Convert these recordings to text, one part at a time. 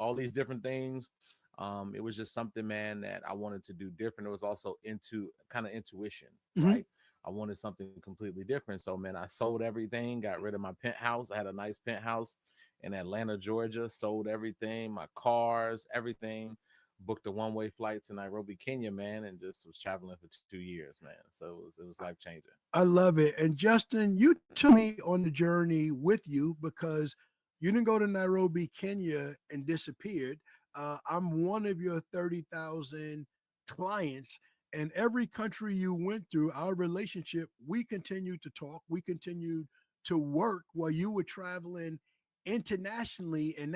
all these different things. It was just something, man, that I wanted to do different. It was also into kind of intuition, Hmm. right? I wanted something completely different. So, man, I sold everything, got rid of my penthouse. I had a nice penthouse in Atlanta, Georgia, sold everything, my cars, everything, booked a one-way flight to Nairobi, Kenya, man, and just was traveling for 2 years, man. So it was life changing. I love it. And Justin, you took me on the journey with you because you didn't go to Nairobi, Kenya and disappeared. I'm one of your 30,000 clients. And every country you went through, our relationship, we continued to talk. We continued to work while you were traveling internationally. And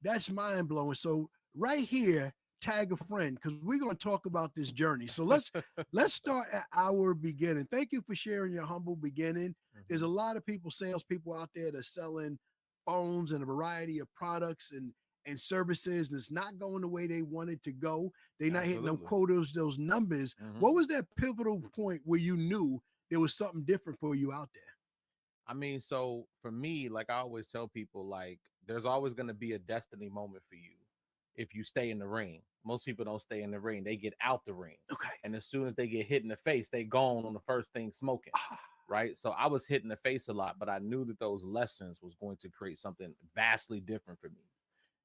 that's mind blowing. So right here, tag a friend because we're going to talk about this journey. So let's start at our beginning. Thank you for sharing your humble beginning. There's a Mhm. lot of people, salespeople out there that are selling phones and a variety of products and services, and it's not going the way they wanted to go. They're not hitting them Absolutely. quotas, those numbers. Hmm. What was that pivotal point where you knew there was something different for you out there? I mean, so for me, like I always tell people, like there's always going to be a destiny moment for you if you stay in the ring. Most people don't stay in the ring; they get out the ring, Okay. and as soon as they get hit in the face, they gone on the first thing smoking. Right. So I was hit in the face a lot, but I knew that those lessons was going to create something vastly different for me.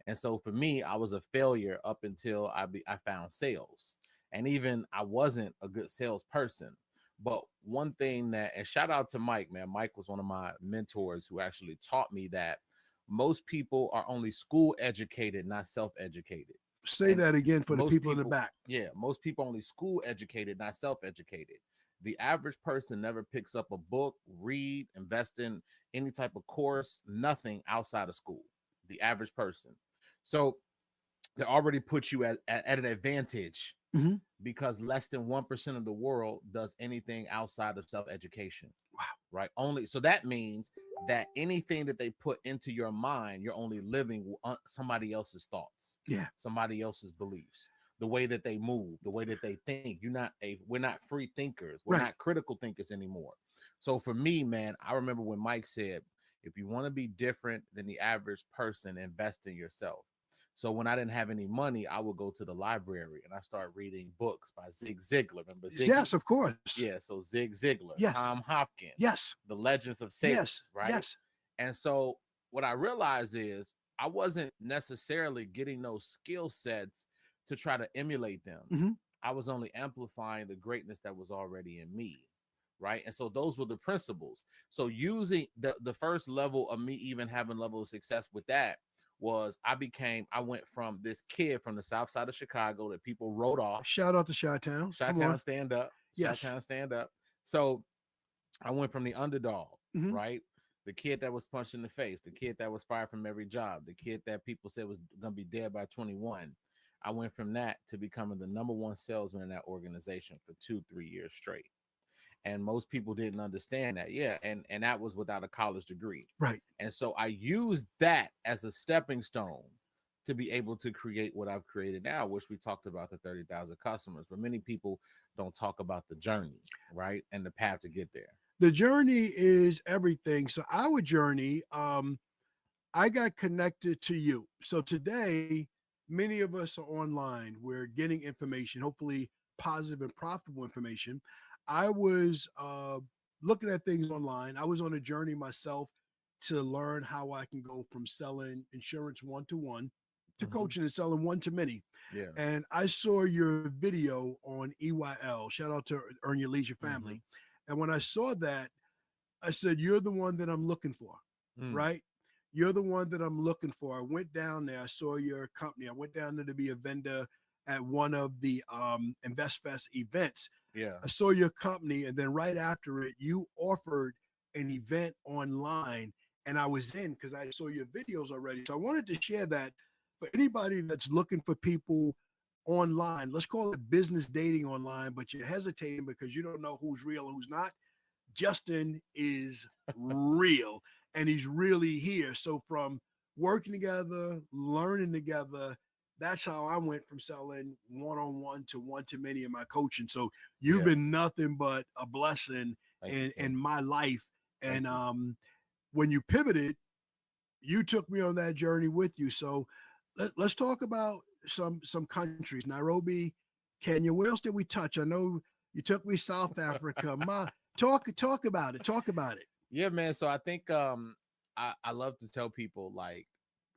And so for me, I was a failure up until I found sales. And even I wasn't a good salesperson. But one thing that, and shout out to Mike, man. Mike was one of my mentors who actually taught me that most people are only school educated, not self-educated. Say And that again for the most people in the people, back. yeah, most people only school educated, not self-educated. The average person never picks up a book, read, invest in any type of course, nothing outside of school. The average person. So they already put you at an advantage Mhm. because less than 1% of the world does anything outside of self-education. Wow. Right. Only so that means that anything that they put into your mind, you're only living somebody else's thoughts, Yeah. somebody else's beliefs, the way that they move, the way that they think. We're not free thinkers. We're Right. not critical thinkers anymore. So for me, man, I remember when Mike said, if you want to be different than the average person, invest in yourself. So when I didn't have any money, I would go to the library and I start reading books by Zig Ziglar. Remember Ziggy? Yes, of course. Yeah, so Zig Ziglar, Yes. Tom Hopkins, Yes. The Legends of Yes. Sales, right? Yes. And so what I realized is I wasn't necessarily getting those skill sets to try to emulate them. Mhm. I was only amplifying the greatness that was already in me, right? And so those were the principles. So using the first level of me even having level of success with that was I went from this kid from the south side of Chicago that people wrote off. Shout out to Chi-Town. Come Chi-Town on. stand up. Yes. Chi-Town stand up. So I went from the underdog, Mhm. right? The kid that was punched in the face, the kid that was fired from every job, the kid that people said was going to be dead by 21. I went from that to becoming the number one salesman in that organization for 2-3 years straight. And most people didn't understand that. Yeah. And that was without a college degree. Right. And so I used that as a stepping stone to be able to create what I've created now, which we talked about the 30,000 customers. But many people don't talk about the journey, right? And the path to get there. The journey is everything. So our journey, I got connected to you. So today, many of us are online. We're getting information, hopefully positive and profitable information. I was looking at things online. I was on a journey myself to learn how I can go from selling insurance one to one to Mm-hmm. coaching and selling one to many. Yeah. And I saw your video on EYL. Shout out to Earn Your Leisure Mm-hmm. family. And when I saw that, I said, "You're the one that I'm looking for, Mm. right? You're the one that I'm looking for." I went down there. I saw your company. I went down there to be a vendor at one of the InvestFest events. Yeah. I saw your company, and then right after it, you offered an event online, and I was in because I saw your videos already. So I wanted to share that for anybody that's looking for people online. Let's call it business dating online, but you're hesitating because you don't know who's real and who's not. Justin is real and he's really here. So from working together, learning together, that's how I went from selling one-on-one to one-to-many in my coaching. So you've Yeah. been nothing but a blessing Thank you, in King. my life. Thank And you. when you pivoted, you took me on that journey with you. So Let's talk about some countries. Nairobi, Kenya. Where else did we touch? I know you took me South Africa. Talk about it. Talk about it. Yeah, man. So I think I love to tell people like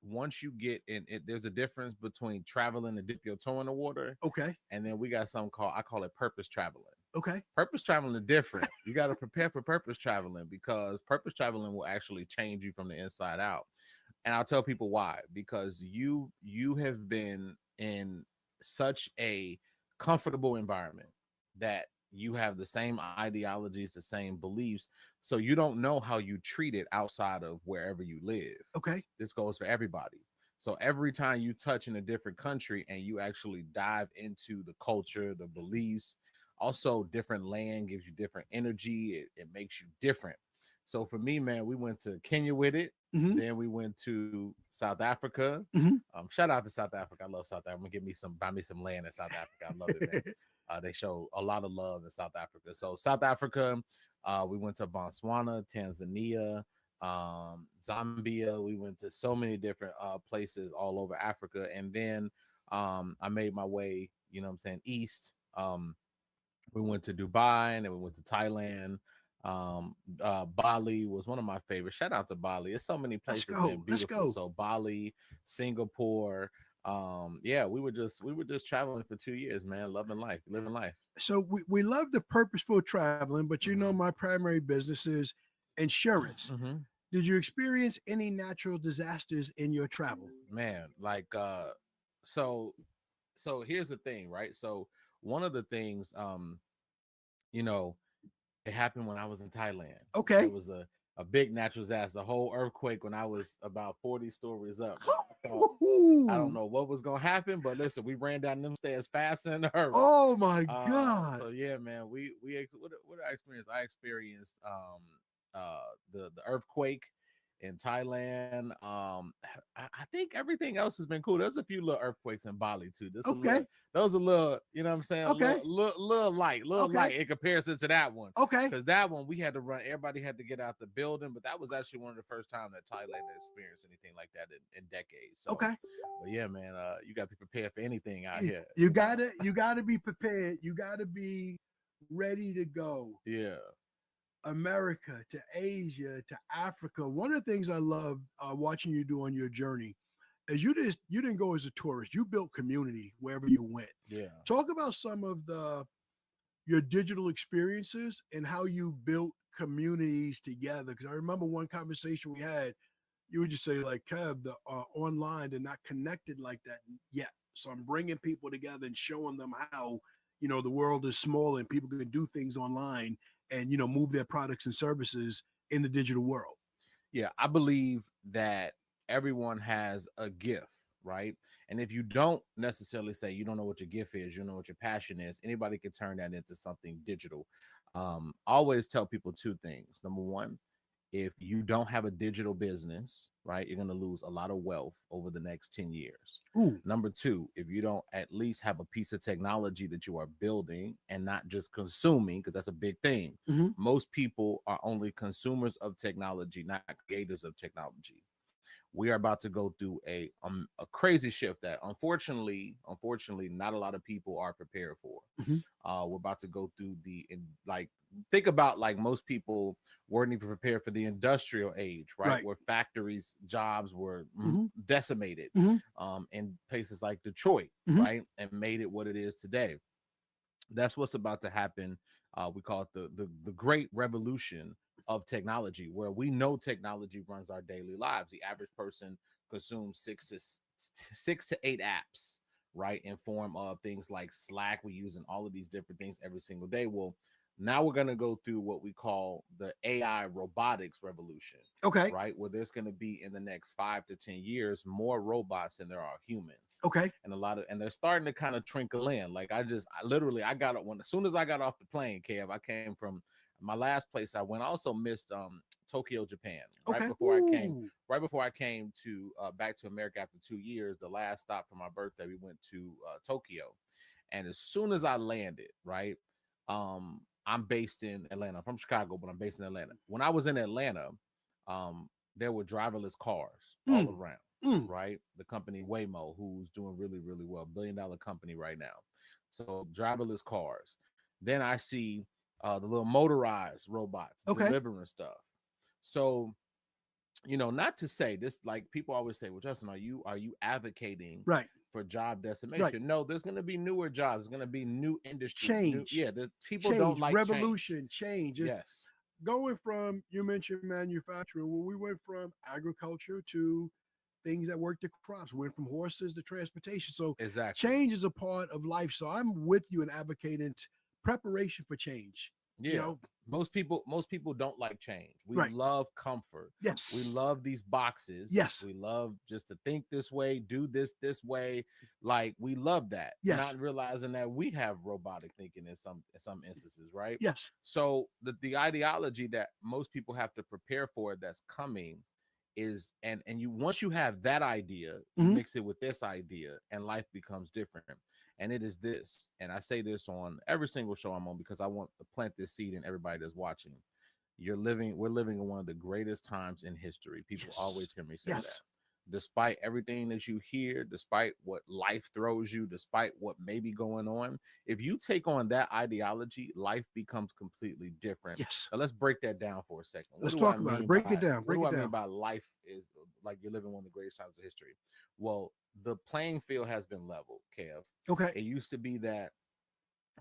once you get in it, there's a difference between traveling to dip your toe in the water, Okay. and then we got something called I call it purpose traveling. Okay. Purpose traveling is different. You got to prepare for purpose traveling because purpose traveling will actually change you from the inside out. And I'll tell people why. Because you have been in such a comfortable environment that you have the same ideologies, the same beliefs, so you don't know how you treat it outside of wherever you live. Okay. This goes for everybody. So every time you touch in a different country and you actually dive into the culture, the beliefs, also different land gives you different energy. It makes you different. So for me, man, we went to Kenya with it. Mm-hmm. Then we went to South Africa. Mm-hmm. Shout out to South Africa. I love South Africa. Give me buy me some land in South Africa. I love it, man. They show a lot of love in South Africa. So South Africa, we went to Botswana, Tanzania, Zambia. We went to so many different places all over Africa. And then I made my way, you know what I'm saying, east. We went to Dubai and then we went to Thailand. Bali was one of my favorites. Shout out to Bali. There's so many places, man, beautiful. Let's go. So Bali, Singapore. Yeah, we were just traveling for 2 years, man, loving life, living life. So we love the purposeful traveling, but you know my primary business is insurance. Mm-hmm. Did you experience any natural disasters in your travel? Man, like so so here's the thing, right? So one of the things you know, it happened when I was in Thailand. Okay. It was a big natural disaster, a whole earthquake when I was about 40 stories up. I don't know what was gonna happen, but listen, we ran down them stairs faster than the hurry. Oh my God. So yeah, man, what I experienced? I experienced the earthquake in Thailand. I think everything else has been cool. There's a few little earthquakes in Bali too. Okay. Those a little, you know what I'm saying? Okay. Little light in comparison to that one. Okay. Because that one we had to run, everybody had to get out the building, but that was actually one of the first times that Thailand had experienced anything like that in decades. So, Okay. but yeah, man, you gotta be prepared for anything out here. You gotta be prepared. You gotta be ready to go. Yeah. America to Asia to Africa. One of the things I love watching you do on your journey is you didn't go as a tourist. You built community wherever you went. Yeah. Talk about some of your digital experiences and how you built communities together. Because I remember one conversation we had, you would just say like, Kev, the online, they're not connected like that yet. So I'm bringing people together and showing them how, the world is small and people can do things online and, move their products and services in the digital world. Yeah, I believe that everyone has a gift, right? And if you don't necessarily say you don't know what your gift is, you know what your passion is, anybody can turn that into something digital. Always tell people two things. Number one, if you don't have a digital business, right, you're going to lose a lot of wealth over the next 10 years. Ooh. Number two, if you don't at least have a piece of technology that you are building and not just consuming, because that's a big thing. Mm-hmm. Most people are only consumers of technology, not creators of technology. We are about to go through a crazy shift that unfortunately, not a lot of people are prepared for. Mm-hmm. We're about to go through think about like most people weren't even prepared for the industrial age, right? Where factories, jobs were decimated in places like Detroit, right? And made it what it is today. That's what's about to happen. We call it the great revolution of technology, where we know technology runs our daily lives. The average person consumes six to eight apps, right, in form of things like Slack. We use in all of these different things every single day. Well, now we're going to go through what we call the AI robotics revolution. Okay. Right. Where there's going to be in the next 5 to 10 years more robots than there are humans. Okay. And they're starting to kind of trickle in. Like I got it as soon as I got off the plane, Kev, I came from my last place I went. I also missed Tokyo, Japan. Okay. Right before I came to back to America after 2 years, the last stop for my birthday, we went to Tokyo. And as soon as I landed, right, I'm based in Atlanta. I'm from Chicago, but I'm based in Atlanta. When I was in Atlanta, there were driverless cars all around. Mm. right? The company Waymo, who's doing really, really well, $1 billion company right now. So driverless cars. Then I see the little motorized robots Okay. delivering stuff. So, not to say this, like people always say, well, Justin, are you advocating Right. for job Right. decimation? No, there's going to be newer jobs. There's going to be new industries. Change. The people don't Change. like change. Revolution. Change. It's Yes, going from, you mentioned manufacturing. Well, we went from agriculture to things that work the crops. We went from horses to transportation. So exactly. change is a part of life. So I'm with you in advocating preparation for change. You Yeah. know, Most people don't like change. We right. love comfort. We Yes. love these boxes. Yes. We love just to think this way, do this way. Like we love that. Yes. Not realizing that we have robotic thinking in some instances, right? Yes. So the ideology that most people have to prepare for that's coming is and you once you have that idea, you Mhm. mix it with this idea and life becomes different. And it is this, and I say this on every single show I'm on because I want to plant this seed in everybody that's watching. We're living in one of the greatest times in history. People Yes. always hear me say that. Yes. Despite everything that you hear, despite what life throws you, despite what may be going on, if you take on that ideology, life becomes completely different. Yes. Now let's break that down for a second. What Let's do I talk about it. mean Break it by down. what Break do it I mean down. by life is like you're living one of the greatest times of history? Well, the playing field has been leveled, Kev. Okay. It used to be that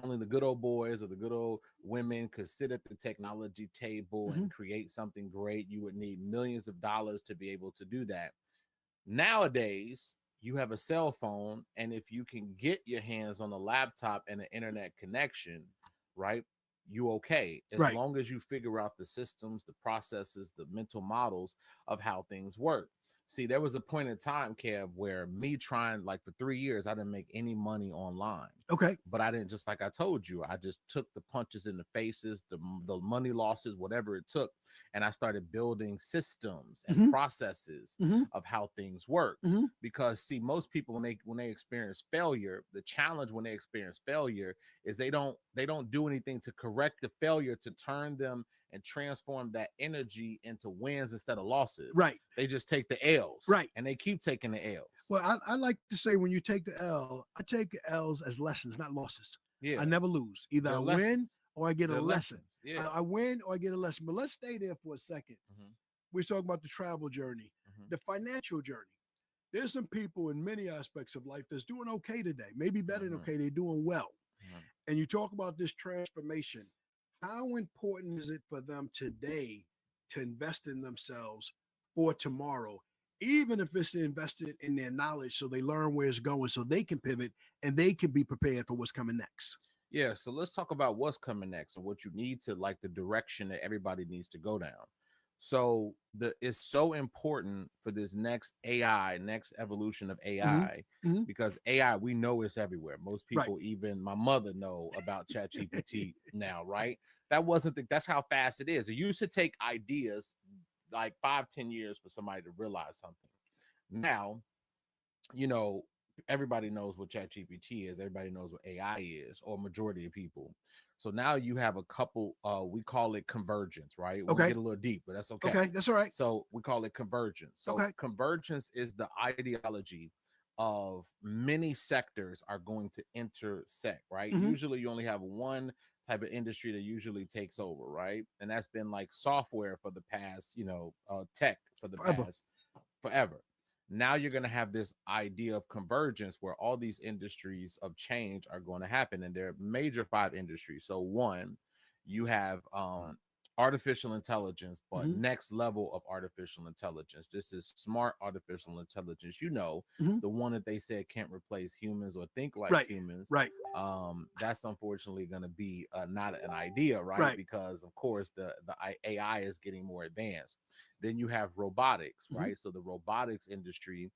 only the good old boys or the good old women could sit at the technology table Hmm. and create something great. You would need millions of dollars to be able to do that. Nowadays, you have a cell phone, and if you can get your hands on a laptop and an internet connection, right, you okay, as Right. long as you figure out the systems, the processes, the mental models of how things work. See, there was a point in time, Kev, where me trying like for 3 years, I didn't make any money online. Okay. But I didn't, just like I told you, I just took the punches in the faces, the money losses, whatever it took, and I started building systems and Hmm. processes Hmm. of how things work. Hmm. Because see, most people when they experience failure, the challenge when they experience failure is they don't do anything to correct the failure to turn them and transform that energy into wins instead of losses. Right. They just take the L's Right. and they keep taking the L's. Well, I like to say when you take the L, I take L's as lessons, not losses. I Yeah, never lose. Either I they're win lessons. or I get a They're lesson. lessons. Yeah. I win or I get a lesson. But let's stay there for a second. Mhm, We're talking about the travel journey, mhm, the financial journey. There's some people in many aspects of life that's doing okay today, maybe better than mhm, okay. They're doing well. mhm. And you talk about this transformation. How important is it for them today to invest in themselves for tomorrow, even if it's invested in their knowledge so they learn where it's going so they can pivot and they can be prepared for what's coming next? Yeah, so let's talk about what's coming next and what you need to like the direction that everybody needs to go down. So the it's so important for this next AI, next evolution of Hmm. AI, Hmm. because AI, we know it's everywhere. Most Right. people, even my mother, know about ChatGPT now, right? That's how fast it is. It used to take ideas like 5, 10 years for somebody to realize something. Now, you know, everybody knows what ChatGPT is. Everybody knows what AI is, or majority of people. So now you have a couple. We call it convergence, right? We'll Okay. get a little deep, but that's okay. Okay. That's all right. So we call it convergence. So Okay. convergence is the ideology of many sectors are going to intersect, right? Hmm. Usually you only have one type of industry that usually takes over, right? And that's been like software for the past, tech for the Forever. past forever. Now you're going to have this idea of convergence where all these industries of change are going to happen. And there are major 5 industries. So, one, you have artificial intelligence, but Hmm. next level of artificial intelligence. This is smart artificial intelligence. Hmm. The one that they said can't replace humans or think like Right. humans. Right. That's unfortunately going to be not an idea, right? Right. Because of course the AI is getting more advanced. Then you have robotics, Hmm. right? So the robotics industry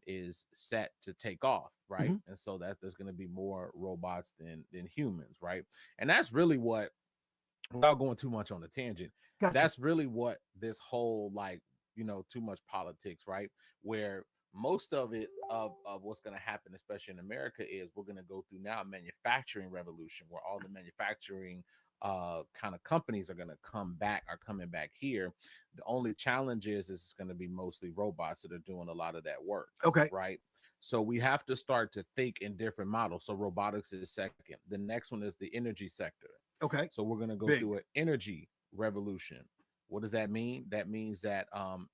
is set to take off, right? Hmm. And so that there's going to be more robots than humans, right? And that's really what, without going too much on a tangent, Gotcha. that's really what this whole like too much politics, right? Where most of it of what's going to happen, especially in America, is we're going to go through now a manufacturing revolution where all the manufacturing kind of companies are coming back here. The only challenge is it's going to be mostly robots that are doing a lot of that work. Okay. Right. So we have to start to think in different models. So robotics is second. The next one is the energy sector. Okay. So we're going to go Big. through an energy revolution. What does that mean? That means that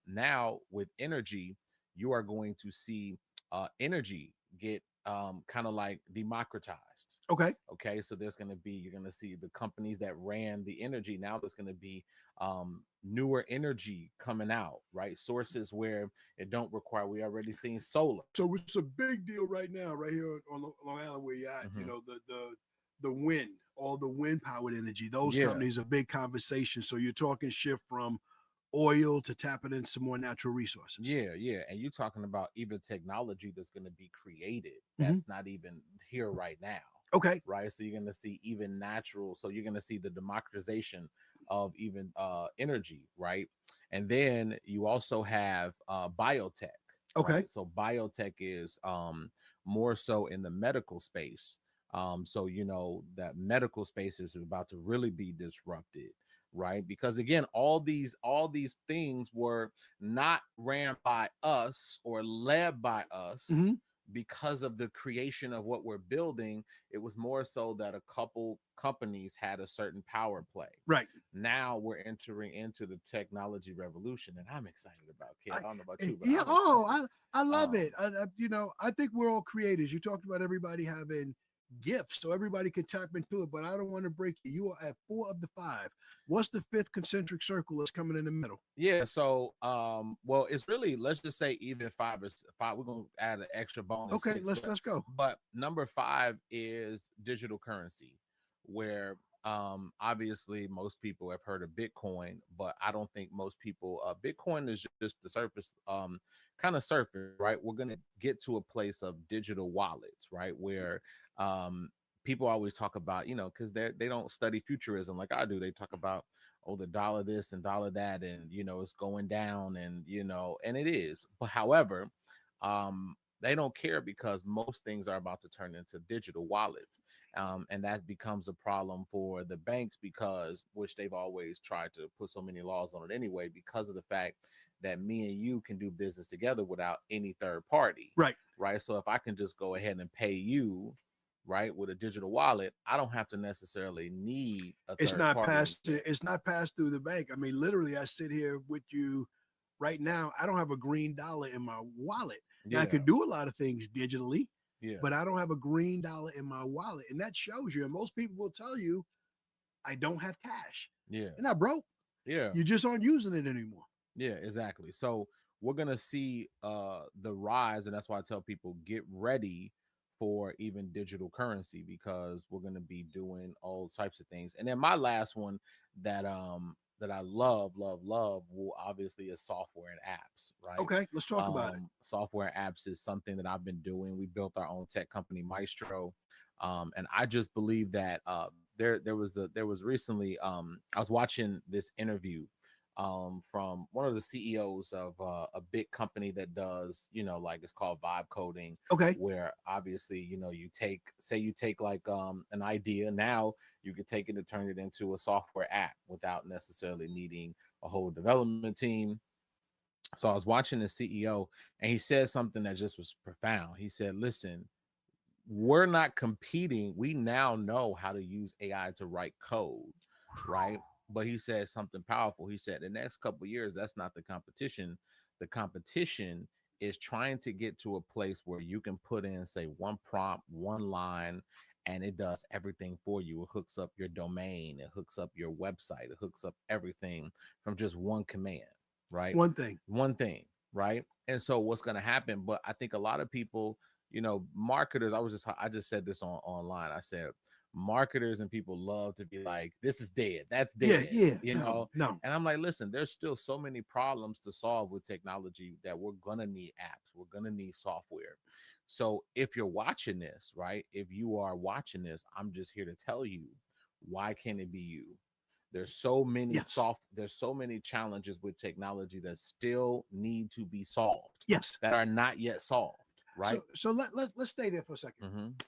now with energy, you are going to see energy get kind of like democratized. Okay. Okay, so you're going to see the companies that ran the energy. Now there's going to be newer energy coming out, right? Sources where it don't require. We already seen solar. So it's a big deal right now, right here on Long Island where you're at. Mm-hmm. You know, the wind, all the wind powered energy. Those Yeah. companies are big conversation. So you're talking shift from oil to tapping into some more natural resources. Yeah, yeah. And you're talking about even technology that's going to be created that's not even here right now. Okay. Right. So you're going to see even natural. So you're going to see the democratization of even energy. Right. And then you also have biotech. Okay. Right? So biotech is more so in the medical space. So, you know, that medical space is about to really be disrupted. Right. Because again, all these things were not ran by us or led by us. Because of the creation of what we're building, it was more so that a couple companies had a certain power play. Right. Now we're entering into the technology revolution, and I'm excited about it. I don't know about you, but yeah. I love it. You know, I think we're all creators. You talked about everybody having gifts, so everybody can tap into it. But I don't want to break you. You are at 4 of the 5. What's the 5th concentric circle that's coming in the middle? Yeah. So, well, it's really, let's just say even 5 is 5. We're gonna add an extra bonus. Okay, 6, let's go. But number 5 is digital currency, where obviously most people have heard of Bitcoin, but I don't think most people Bitcoin is just the surface kind of surface, right? We're gonna get to a place of digital wallets, right? Where people always talk about, you know, because they don't study futurism like I do. They talk about, oh, the dollar this and dollar that, and you know, it's going down, and you know, and it is. But however, they don't care because most things are about to turn into digital wallets. And that becomes a problem for the banks because, which they've always tried to put so many laws on it anyway, because of the fact that me and you can do business together without any third party. Right. Right. So if I can just go ahead and pay you, right, with a digital wallet, I don't have to necessarily need a third party. It's not passed through the bank. I mean, literally, I sit here with you right now. I don't have a green dollar in my wallet. Yeah. Now, I can do a lot of things digitally, Yeah. but I don't have a green dollar in my wallet. And that shows you. And most people will tell you, I don't have cash. Yeah. You're not broke. Yeah. You just aren't using it anymore. Yeah, exactly. So we're gonna see the rise, and that's why I tell people get ready for even digital currency, because we're gonna be doing all types of things. And then my last one that that I love will obviously is software and apps, right? Okay, let's talk about it. Software and apps is something that I've been doing. We built our own tech company, Maestro, and I just believe that there was recently I was watching this interview from one of the CEOs of a big company that does, you know, like it's called vibe coding. Okay. Where obviously, you know, you take like an idea, now you can take it and turn it into a software app without necessarily needing a whole development team. So I was watching the CEO and he said something that just was profound. He said, listen, we're not competing. We now know how to use AI to write code, right? But he said something powerful. He said the next couple of years, that's not the competition. The competition is trying to get to a place where you can put in, say, one prompt, one line, and it does everything for you. It hooks up your domain, it hooks up your website, it hooks up everything from just one command, right? One thing, right? And so what's going to happen? But I think a lot of people, you know, marketers, I just said this online. I said marketers and people love to be like, this is dead, that's dead. Yeah, you no. And I'm like, listen, there's still so many problems to solve with technology that we're gonna need apps, we're gonna need software. So if you're watching this, right, if you are watching this, I'm just here to tell you, why can't it be you? There's so many there's so many challenges with technology that still need to be solved, that are not yet solved, right? So let's stay there for a second.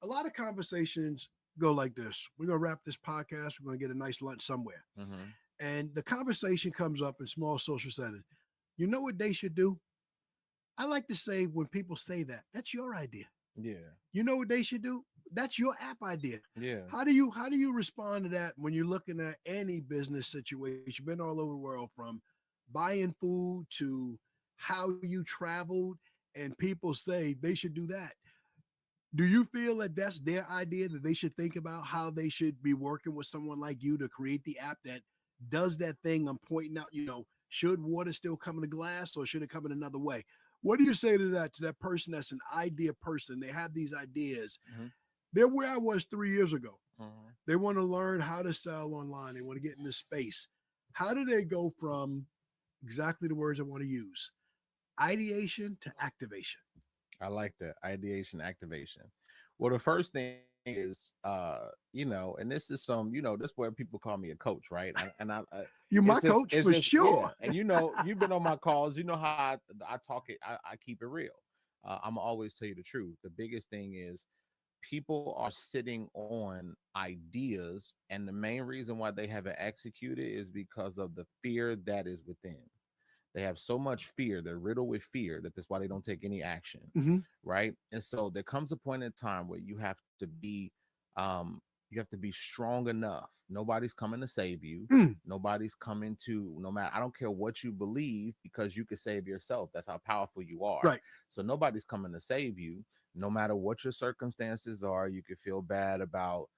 A lot of conversations go like this. We're going to wrap this podcast. We're going to get a nice lunch somewhere. Mm-hmm. And the conversation comes up in small social settings. You know what they should do? I like to say when people say that, that's your idea. Yeah. You know what they should do? That's your app idea. Yeah. How do you respond to that when you're looking at any business situation? You've been all over the world, from buying food to how you traveled, and people say they should do that. Do you feel that that's their idea, that they should think about how they should be working with someone like you to create the app that does that thing I'm pointing out? Should water still come in a glass, or should it come in another way? What do you say to that person that's an idea person? They have these ideas. Mm-hmm. They're where I was 3 years ago. Mm-hmm. They want to learn how to sell online. They want to get into space. How do they go from exactly the words I want to use, ideation to activation? I like that. Ideation, activation. Well, the first thing is, and this is this is where people call me a coach, right? And you're my coach for sure. Yeah. And you've been on my calls. You know how I talk it. I keep it real. I'm always tell you the truth. The biggest thing is people are sitting on ideas, and the main reason why they haven't executed is because of the fear that is within. They have so much fear, they're riddled with fear, that's why they don't take any action. Mm-hmm. Right. And so there comes a point in time where you have to be strong enough. Nobody's coming to save you. Nobody's coming to, no matter, I don't care what you believe, because you can save yourself. That's how powerful you are. Right. So nobody's coming to save you. No matter what your circumstances are. You could feel bad about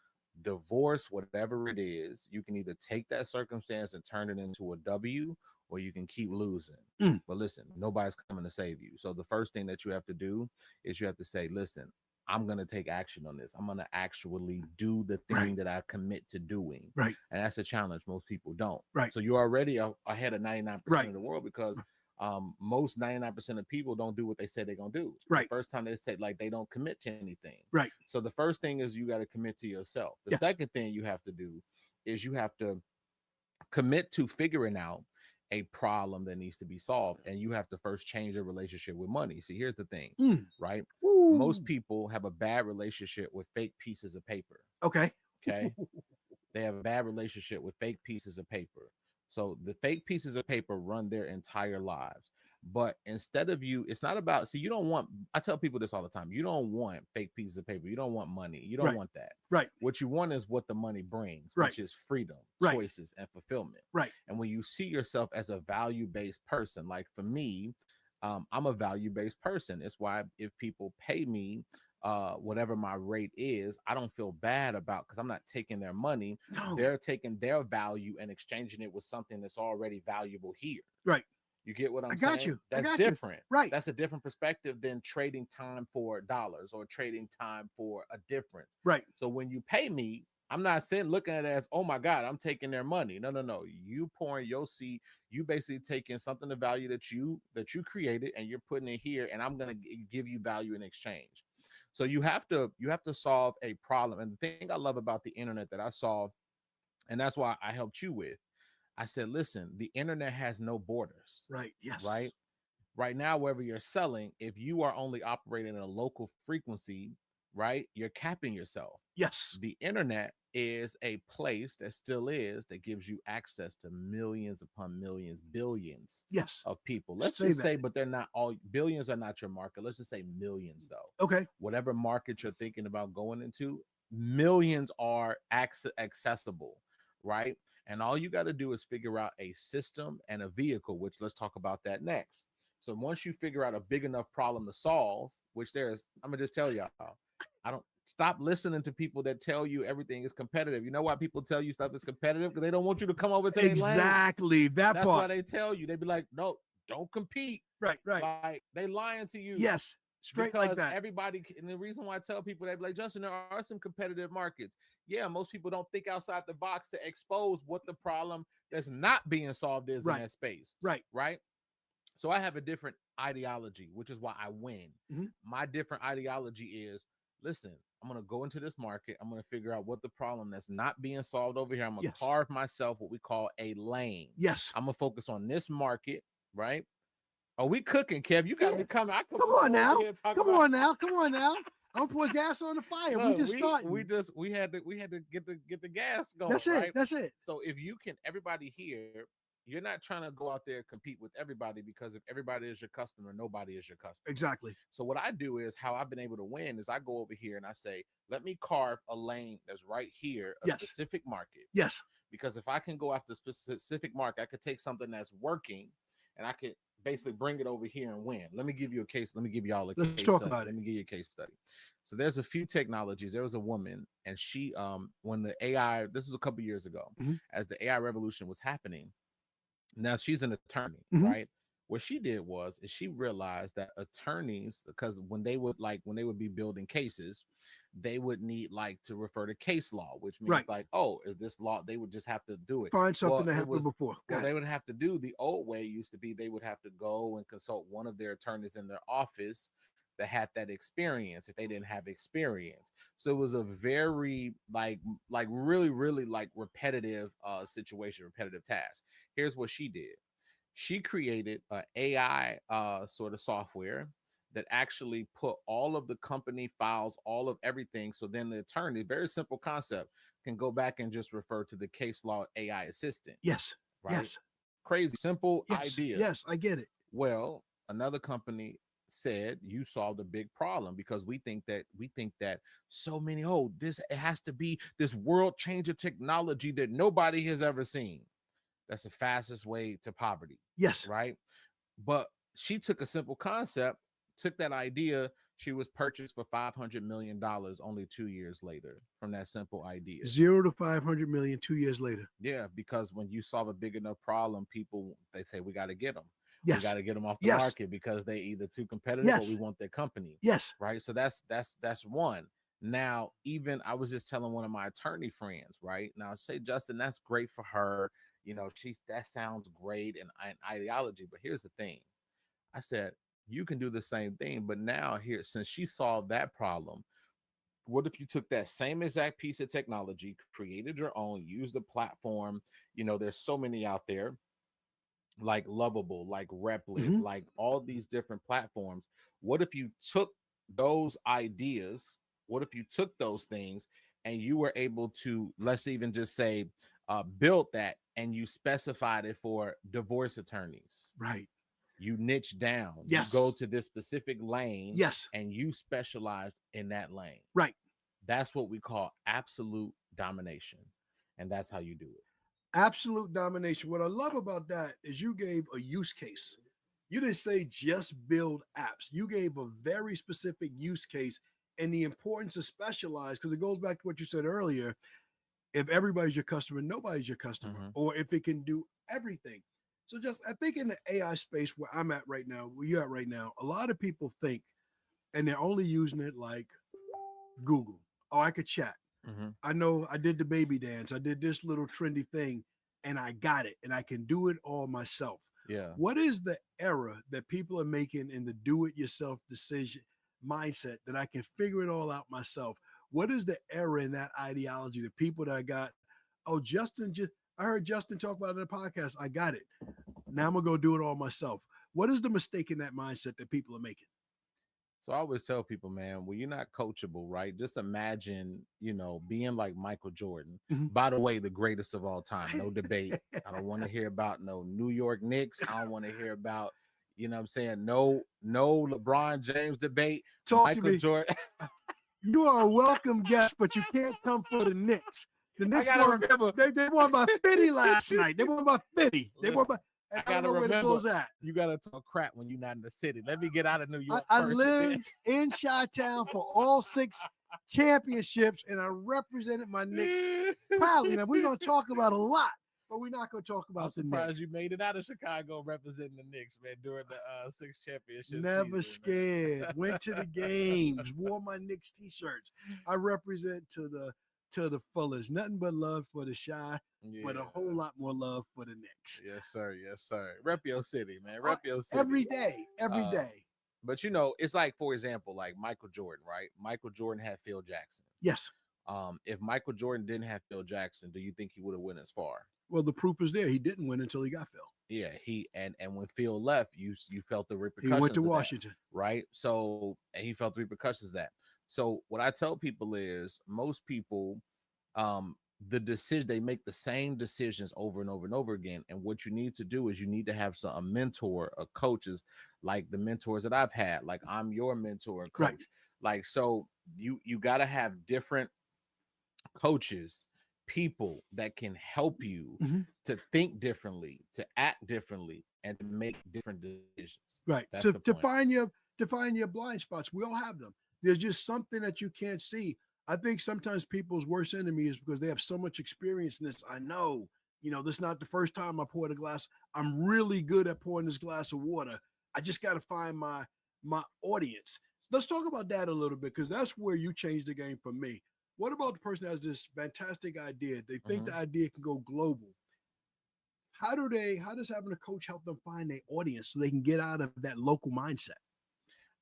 divorce, whatever it is. You can either take that circumstance and turn it into a W, or you can keep losing. But listen, nobody's coming to save you. So the first thing that you have to do is you have to say, listen, I'm going to take action on this. I'm going to actually do the thing that I commit to doing. Right. And that's a challenge. Most people don't. Right. So you're already ahead of 99% of the world, because most 99% of people don't do what they say they're going to do. Right. The first time they say, like, they don't commit to anything. Right. So the first thing is you got to commit to yourself. The second thing you have to do is you have to commit to figuring out a problem that needs to be solved, and you have to first change your relationship with money. See, here's the thing, right? Most people have a bad relationship with fake pieces of paper. Okay. They have a bad relationship with fake pieces of paper. So the fake pieces of paper run their entire lives. But instead of it's not about, see, you don't want, I tell people this all the time, you don't want fake pieces of paper. You don't want money. You don't want that. Right. What you want is what the money brings, which is freedom, choices, and fulfillment. Right. And when you see yourself as a value-based person, like for me, I'm a value-based person. It's why if people pay me whatever my rate is, I don't feel bad about, because I'm not taking their money. No. They're taking their value and exchanging it with something that's already valuable here. Right. You get what I'm saying? Got you. That's different. Right. That's a different perspective than trading time for dollars or trading time for a difference. Right. So when you pay me, I'm not looking at it as, oh my God, I'm taking their money. No. You pouring your seed. You basically taking something of value that you created, and you're putting it here, and I'm going to give you value in exchange. So you have to solve a problem. And the thing I love about the internet that I saw, and that's why I helped you with, I said, listen, the internet has no borders. Right. Yes. Right. Right now, wherever you're selling, if you are only operating at a local frequency, right, you're capping yourself. Yes. The internet is a place that still is, that gives you access to millions upon millions, billions of people. Let's just say, but they're not all, billions are not your market. Let's just say millions though. Okay. Whatever market you're thinking about going into, millions are accessible, right? And all you got to do is figure out a system and a vehicle, which let's talk about that next. So once you figure out a big enough problem to solve, which there's, I'm gonna just tell y'all, I don't stop listening to people that tell you everything is competitive. You know why people tell you stuff is competitive? Because they don't want you to come over to their lane. Exactly. That's why they tell you. They be like, no, don't compete. Right. Like they lying to you. Yes. Straight like that. Everybody, and the reason why I tell people, they be like, Justin, there are some competitive markets. Yeah, most people don't think outside the box to expose what the problem that's not being solved is in that space. Right. So I have a different ideology, which is why I win. Mm-hmm. My different ideology is, listen, I'm going to go into this market. I'm going to figure out what the problem that's not being solved over here. I'm going to carve myself what we call a lane. Yes. I'm going to focus on this market, right? Oh, we cooking, Kev. You got me coming. Come on now. I'm putting gas on the fire. We Look, just starting. we had to get the gas going. That's it. Right? That's it. So if you can, everybody here, you're not trying to go out there and compete with everybody, because if everybody is your customer, nobody is your customer. Exactly. So what I do is, how I've been able to win is, I go over here and I say, let me carve a lane that's right here, a Yes. specific market. Yes. Because if I can go after a specific market, I could take something that's working and I could basically bring it over here and win. Let me give you a case. Let me give y'all a Let's case talk study. about it. Let me give you a case study. So there's a few technologies. There was a woman, and she, when the AI, this was a couple years ago, as the AI revolution was happening. Now she's an attorney, right? What she did was, is she realized that attorneys, because when they would be building cases, they would need like to refer to case law, which means like, oh, is this law? They would just have to do it. Find something that happened before. Well, they would have to do, the old way used to be, they would have to go and consult one of their attorneys in their office that had that experience if they didn't have experience. So it was a very like really, really like repetitive situation, repetitive task. Here's what she did. She created an AI sort of software that actually put all of the company files, all of everything. So then the attorney, very simple concept, can go back and just refer to the case law AI assistant. Yes. Right? Yes. Crazy, simple idea. Yes, I get it. Well, another company said, you solved a big problem, because we think that so many, this, it has to be this world changer technology that nobody has ever seen. That's the fastest way to poverty. Yes. Right. But she took a simple concept, took that idea. She was purchased for $500 million only 2 years later from that simple idea. 0 to 500 million 2 years later. Yeah, because when you solve a big enough problem, people, they say, we got to get them. Yes. We got to get them off the market, because they either too competitive or we want their company. Yes. Right. So that's one. Now, even I was just telling one of my attorney friends, right now, I say, Justin, that's great for her. You know, that sounds great and ideology. But here's the thing. I said, you can do the same thing. But now here, since she solved that problem, what if you took that same exact piece of technology, created your own, used the platform? You know, there's so many out there, like Lovable, like Replit, like all these different platforms. What if you took those ideas? What if you took those things and you were able to, let's even just say, build that, and you specified it for divorce attorneys? Right. You niche down. Yes. You go to this specific lane. Yes. And you specialize in that lane. Right. That's what we call absolute domination. And that's how you do it. Absolute domination. What I love about that is you gave a use case. You didn't say just build apps. You gave a very specific use case and the importance of specialized, because it goes back to what you said earlier. If everybody's your customer, nobody's your customer, or if it can do everything. So just, I think in the AI space where I'm at right now, where you're at right now, a lot of people think, and they're only using it like Google. Oh, I could chat. I know I did the baby dance. I did this little trendy thing and I got it, and I can do it all myself. Yeah. What is the error that people are making in the do-it-yourself decision mindset that I can figure it all out myself? What is the error in that ideology? The people that I got, oh, I heard Justin talk about it in the podcast. I got it. Now I'm going to go do it all myself. What is the mistake in that mindset that people are making? So I always tell people, man, when you're not coachable, right? Just imagine, being like Michael Jordan. By the way, the greatest of all time, no debate. I don't want to hear about no New York Knicks. I don't want to hear about, what I'm saying, no LeBron James debate. Michael Jordan. You are a welcome guest, but you can't come for the Knicks. The Knicks remember they won by 50 last night. They won by 50. They won by. I gotta know where the Bulls remember, at. you gotta talk crap when you're not in the city. Let me get out of New York. I lived in Chi-Town for all 6 championships, and I represented my Knicks proudly. Now we're gonna talk about a lot, but we're not gonna talk about the Knicks. I'm surprised you made it out of Chicago representing the Knicks, man, during the 6 championships. Never scared. Went to the games, wore my Knicks t-shirts. I represent to the fullest. Nothing but love for the Chi. Yeah. But a whole lot more love for the Knicks. Yes, sir. Yes, sir. Rep your city, man. Rep your city. Every day. But it's like, for example, like Michael Jordan, right? Michael Jordan had Phil Jackson. Yes. If Michael Jordan didn't have Phil Jackson, do you think he would have went as far? Well, the proof is there. He didn't win until he got Phil. Yeah, and when Phil left, you felt the repercussions. He went to Washington, right? So, and he felt the repercussions of that. So what I tell people is most people, um, the decision they make the same decisions over and over and over again. And what you need to do is you need to have a mentor, a coaches like the mentors that I've had. Like I'm your mentor and Right. coach. Like so, you got to have different coaches, people that can help you Mhm. to think differently, to act differently, and to make different decisions. Right. That's To the point. find your blind spots. We all have them. There's just something that you can't see. I think sometimes people's worst enemy is because they have so much experience in this. I know, this is not the first time I poured a glass. I'm really good at pouring this glass of water. I just got to find my audience. Let's talk about that a little bit because that's where you changed the game for me. What about the person that has this fantastic idea? They think the Mhm. idea can go global. How does having a coach help them find their audience so they can get out of that local mindset?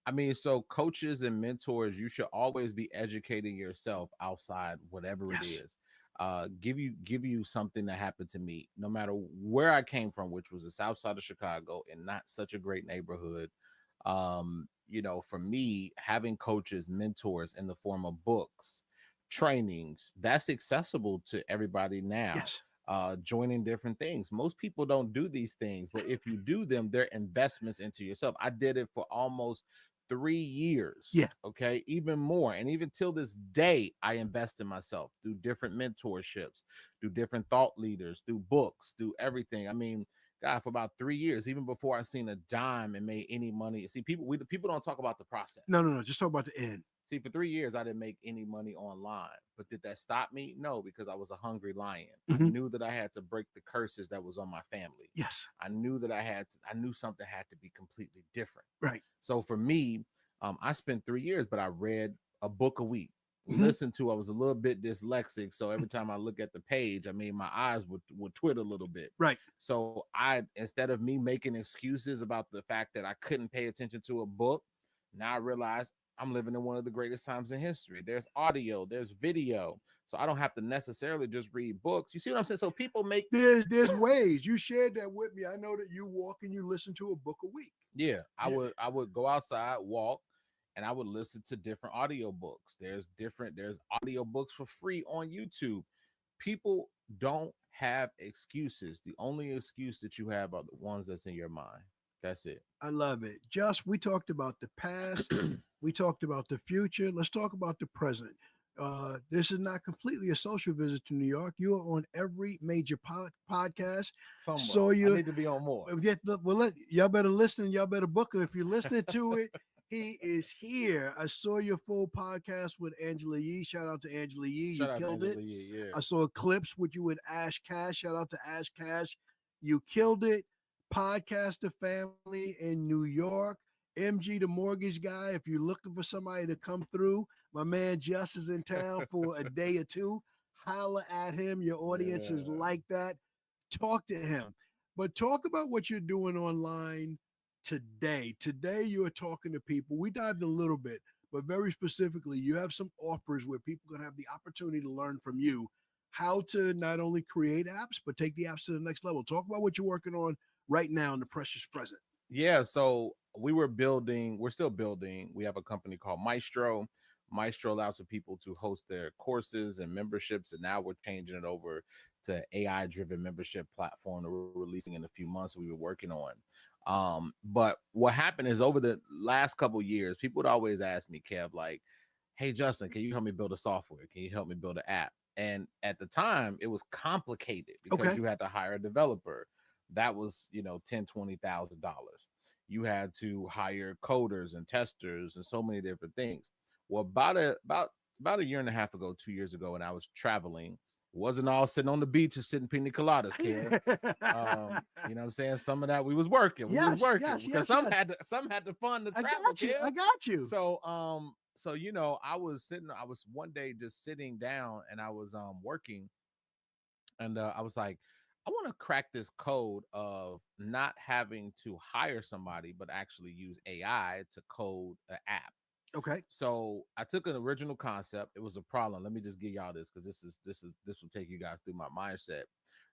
I mean, so coaches and mentors, you should always be educating yourself outside whatever it Yes. is. Give you something that happened to me, no matter where I came from, which was the south side of Chicago and not such a great neighborhood. For me, having coaches, mentors in the form of books, trainings, that's accessible to everybody now. Yes. Joining different things. Most people don't do these things, but if you do them, they're investments into yourself. I did it for almost 3 years, Yeah. okay, even more. And even till this day, I invest in myself through different mentorships, through different thought leaders, through books, through everything. I mean, God, for about 3 years, even before I seen a dime and made any money. See, the people don't talk about the process. No, no, no. Just talk about the end. See, for 3 years, I didn't make any money online. But did that stop me? No, because I was a hungry lion. I Mhm. knew that I had to break the curses that was on my family. Yes. I knew something had to be completely different. Right. So for me, I spent 3 years, but I read a book a week. Mhm. I was a little bit dyslexic. So every time I look at the page, I mean, my eyes would twit a little bit. Right. So instead of me making excuses about the fact that I couldn't pay attention to a book, now I realize I'm living in one of the greatest times in history. There's audio, there's video. So I don't have to necessarily just read books. You see what I'm saying? So people make There's ways. You shared that with me. I know that you walk and you listen to a book a week. Yeah, I Yeah. would go outside, walk, and I would listen to different audio books. There's audio books for free on YouTube. People don't have excuses. The only excuse that you have are the ones that's in your mind. That's it. I love it. Just we talked about the past, we talked about the future. Let's talk about the present. This is not completely a social visit to New York. You are on every major podcast. Somewhat. Saw I you. need to be on more. Y'all better listen. Y'all better book him. If you're listening to it, he is here. I saw your full podcast with Angela Yee. Shout out to Angela Yee. You Shout out to killed it. Angela Yee, yeah. I saw clips with you with Ash Cash. Shout out to Ash Cash. You killed it. Podcaster family in New York. MG, the mortgage guy. If you're looking for somebody to come through, my man Just is in town for a day or two. Holla at him. Your audience is Yeah. like that. Talk to him. But talk about what you're doing online today. Today, you are talking to people. We dived a little bit, but very specifically, you have some offers where people can have the opportunity to learn from you how to not only create apps, but take the apps to the next level. Talk about what you're working on right now in the precious present. Yeah, so we're still building. We have a company called Maestro. Maestro allows for people to host their courses and memberships, and now we're changing it over to AI-driven membership platform that we're releasing in a few months. We were working on. But what happened is over the last couple years, people would always ask me, Kev, like, "Hey, Justin, can you help me build a software? Can you help me build an app?" And at the time, it was complicated because Okay. you had to hire a developer. That was, $10,000, $20,000. You had to hire coders and testers and so many different things. Well, about a year and a half ago, 2 years ago, and I was traveling, wasn't all sitting on the beach and sitting pina coladas, kid. You know what I'm saying? Some of that we was working. We was Yes, working yes, because yes, yes. some had to fund the I travel, got you. kid. I got you. So I was one day just sitting down and I was working, and I was like, I want to crack this code of not having to hire somebody, but actually use AI to code an app. Okay. So I took an original concept. It was a problem. Let me just give y'all this because this will take you guys through my mindset.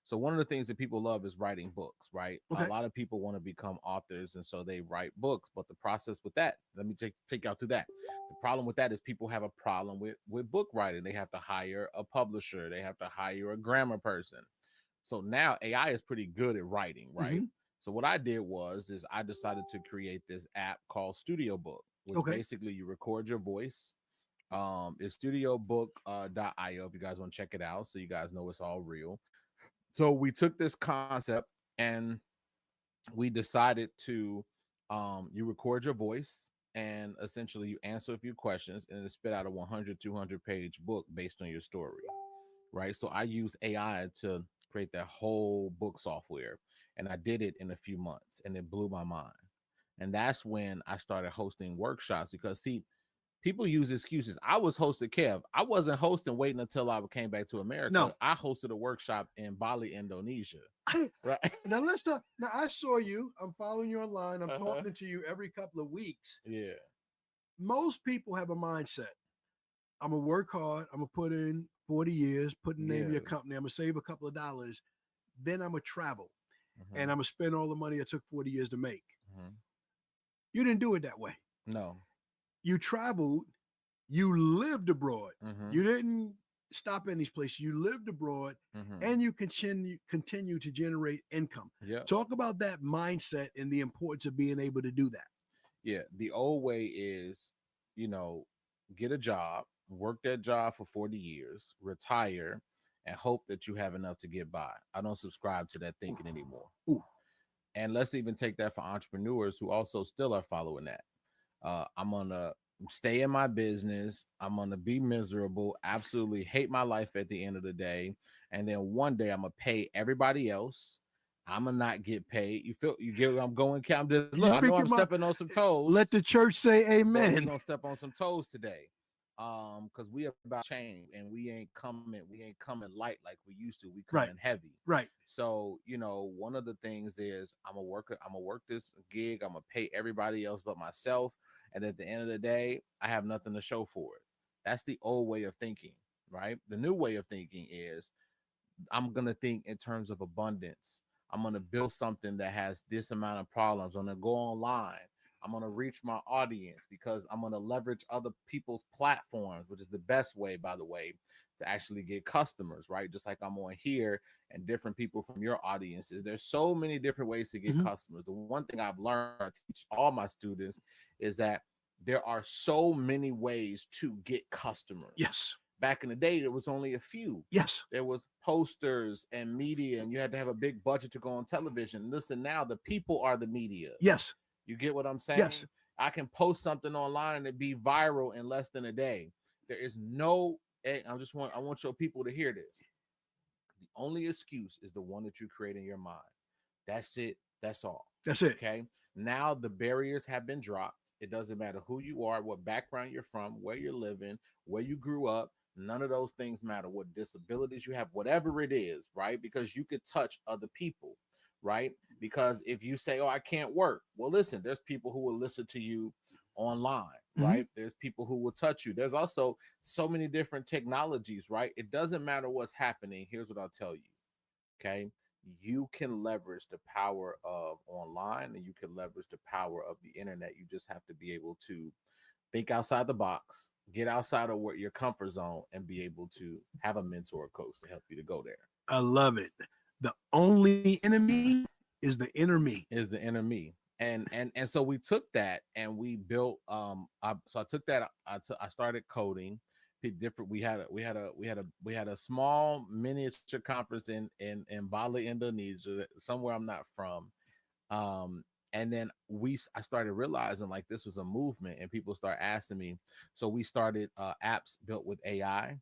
So one of the things that people love is writing books, right? A Okay. lot of people want to become authors, and so they write books. But the process with that, let me take y'all through that. The problem with that is people have a problem with book writing. They have to hire a publisher. They have to hire a grammar person. So now AI is pretty good at writing, right? Hmm. So what I did is I decided to create this app called Studio Book, which Okay. basically you record your voice. It's studiobook.io if you guys want to check it out, so you guys know it's all real. So we took this concept and we decided to you record your voice and essentially you answer a few questions and it spit out a 100 200 page book based on your story, right? So I use AI to create that whole book software, and I did it in a few months and it blew my mind. And that's when I started hosting workshops, because see, people use excuses. I was hosting Kev. I wasn't hosting waiting until I came back to America. No. I hosted a workshop in Bali, Indonesia. Right. Now let's talk. Now I saw you. I'm following you online. I'm talking to you every couple of weeks. Yeah. Most people have a mindset. I'm gonna work hard. I'm gonna put in 40 years, put in the name of your company. I'm gonna save a couple of dollars. Then I'm gonna travel, and I'm gonna spend all the money it took 40 years to make. You didn't do it that way. No. You traveled. You lived abroad. You didn't stop in these places. You lived abroad, and you continue to generate income. Yeah. Talk about that mindset and the importance of being able to do that. Yeah. The old way is, get a job, work that job for 40 years, retire, and hope that you have enough to get by. I don't subscribe to that thinking anymore. And let's even take that for entrepreneurs who also still are following that. I'm gonna stay in my business. I'm gonna be miserable, absolutely hate my life at the end of the day, and then one day I'm gonna pay everybody else. I'm gonna not get paid. You get where I'm going, Cam? Look, I know I'm stepping on some toes. Let the church say amen. We're gonna step on some toes today, because we are about change, and we ain't coming light like we used to. We coming heavy, right? So one of the things is I'm gonna work this gig. I'm gonna pay everybody else but myself. And at the end of the day, I have nothing to show for it. That's the old way of thinking, right? The new way of thinking is I'm going to think in terms of abundance. I'm going to build something that has this amount of problems. I'm going to go online. I'm going to reach my audience because I'm going to leverage other people's platforms, which is the best way, by the way, to actually get customers, right? Just like I'm on here and different people from your audiences. There's so many different ways to get customers. The one thing I've learned, I teach all my students, is that there are so many ways to get customers. Yes. Back in the day, there was only a few. Yes. There was posters and media, and you had to have a big budget to go on television. Listen, now the people are the media. Yes. You get what I'm saying? Yes. I can post something online and it be viral in less than a day. There is no, I want your people to hear this. The only excuse is the one that you create in your mind. That's it. That's all. That's it. Okay. Now the barriers have been dropped. It doesn't matter who you are, what background you're from, where you're living, where you grew up. None of those things matter. What disabilities you have, whatever it is, right? Because you could touch other people, right? Because if you say, oh, I can't work. Well, listen, there's people who will listen to you online, right? There's people who will touch you. There's also so many different technologies, right? It doesn't matter what's happening. Here's what I'll tell you. Okay. You can leverage the power of online and you can leverage the power of the internet. You just have to be able to think outside the box, get outside of your comfort zone, and be able to have a mentor or coach to help you to go there. I love it. The only enemy is the inner me. And so we took that and we built I took that I started coding different. We had a small miniature conference in Bali, Indonesia, somewhere I'm not from. And then I started realizing like this was a movement and people start asking me. So we started apps built with AI,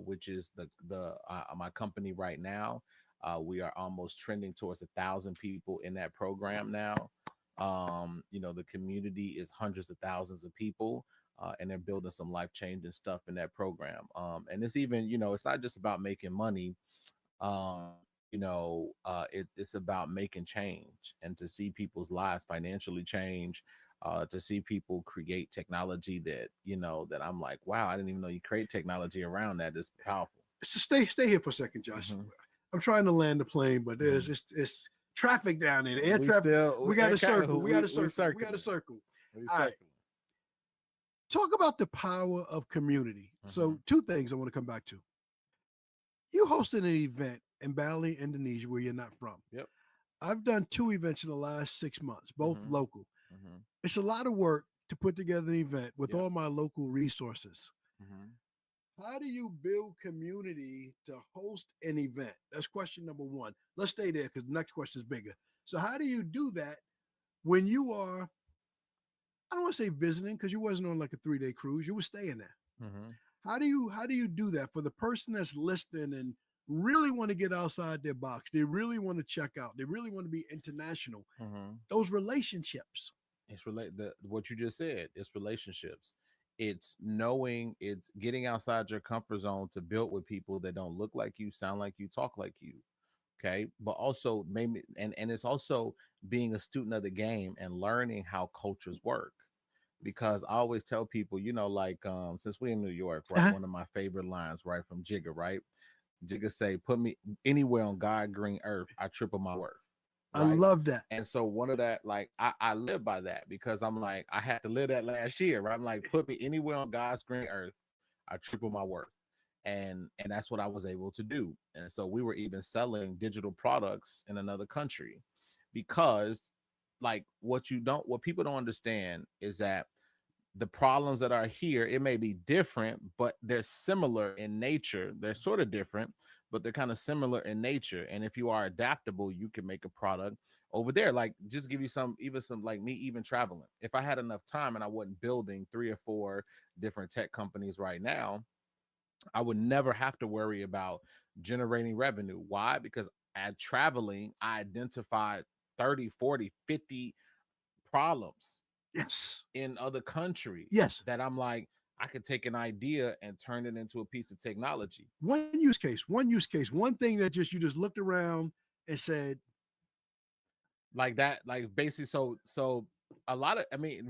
which is my company right now. We are almost trending towards 1,000 people in that program now. The community is hundreds of thousands of people. And they're building some life-changing stuff in that program. And it's even, it's not just about making money. It's about making change and to see people's lives financially change, to see people create technology that, that I'm like, wow, I didn't even know you create technology around that. It's powerful. So stay here for a second, Josh. I'm trying to land the plane, but there's it's traffic down there. Air traffic. We got to circle. We got to circle. We got to circle. All right. Talk about the power of community. So 2 things I want to come back to. You hosted an event in Bali, Indonesia, where you're not from. Yep. I've done 2 events in the last 6 months, both local. It's a lot of work to put together an event with all my local resources. How do you build community to host an event? That's question number 1. Let's stay there because the next question is bigger. So how do you do that when you are, I don't want to say visiting because you wasn't on like a 3-day cruise, you were staying there. How do you do that for the person that's listening and really want to get outside their box? They really want to check out. They really want to be international. Those relationships. It's what you just said. It's relationships. It's knowing, it's getting outside your comfort zone to build with people that don't look like you, sound like you, talk like you. Okay. But also maybe, and it's also being a student of the game and learning how cultures work. Because I always tell people, like since we're in New York, right? One of my favorite lines, right, from Jigga, right? Jigga say, put me anywhere on God green earth, I triple my worth. Right? I love that. And so one of that, like I live by that because I'm like, I had to live that last year, right? I'm like, put me anywhere on God's green earth, I triple my worth. And that's what I was able to do. And so we were even selling digital products in another country because like what people don't understand is that the problems that are here, it may be different, but they're similar in nature. They're sort of different, but they're kind of similar in nature. And if you are adaptable, you can make a product over there. Like just give you some like me even traveling. If I had enough time and I wasn't building 3 or 4 different tech companies right now, I would never have to worry about generating revenue. Why? Because at traveling, I identified 30, 40, 50 problems. Yes. In other countries. Yes. That I'm like, I could take an idea and turn it into a piece of technology. One use case, one thing that you just looked around and said. Like that, like basically, so a lot of,